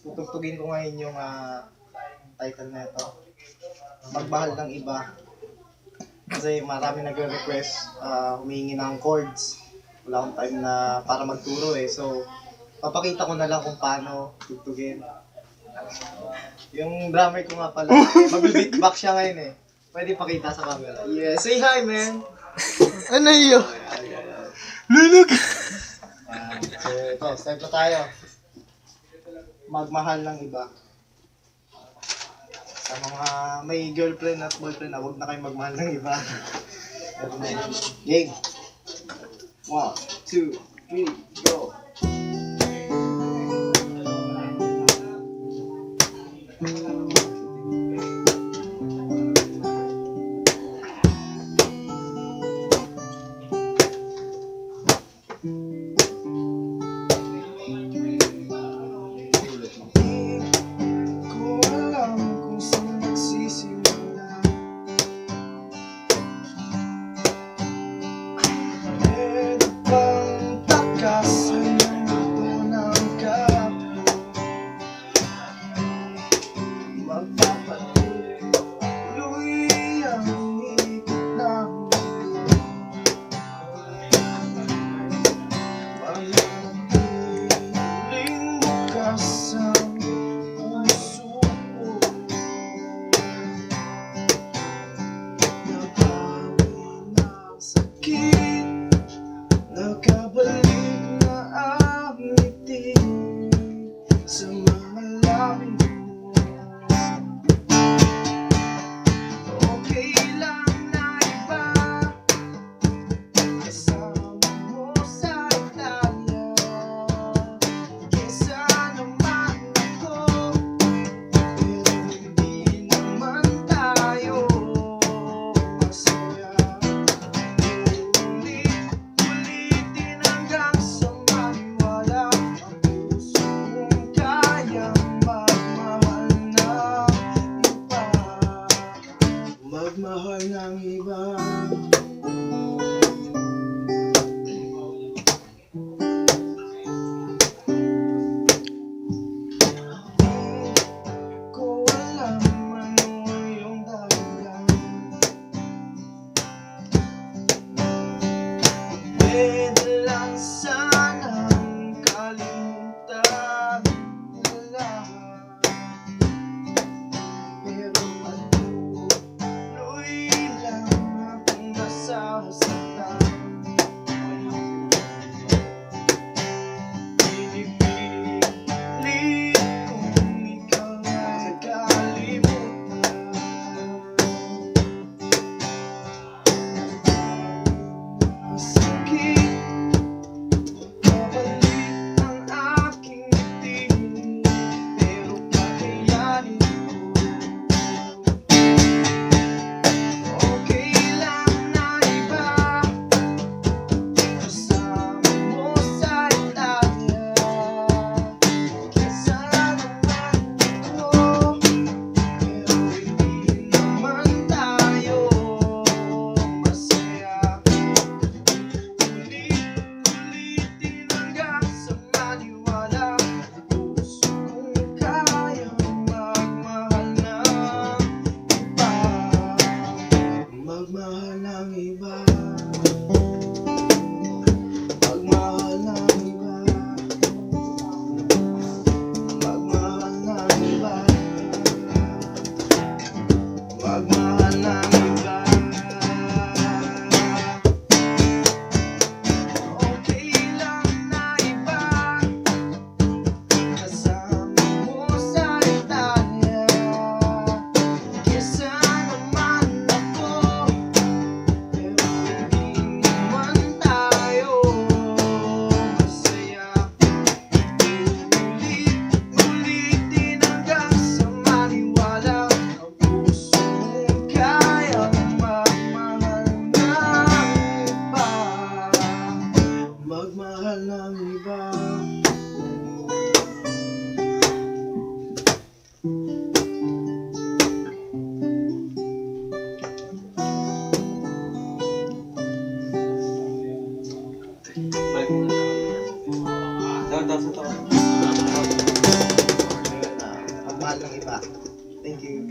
tutugtugin ko ngayon yung title na ito. Magmahal ng iba. Kasi marami nagre-request, humingi ng chords. Wala akong time na para magturo eh. So, papakita ko na lang kung paano tugtugin. Yung drummer ko nga pala, mag-beatbox siya ngayon eh. Pwede pakita sa camera. Yeah, say hi man! Ano yun? Lulog! So ito, start na tayo. Magmahal ng iba. Sa mga may girlfriend at boyfriend na huwag na kayo magmahal ng iba. Game! 1, 2, 3, go! magmahal ng iba. Thank you.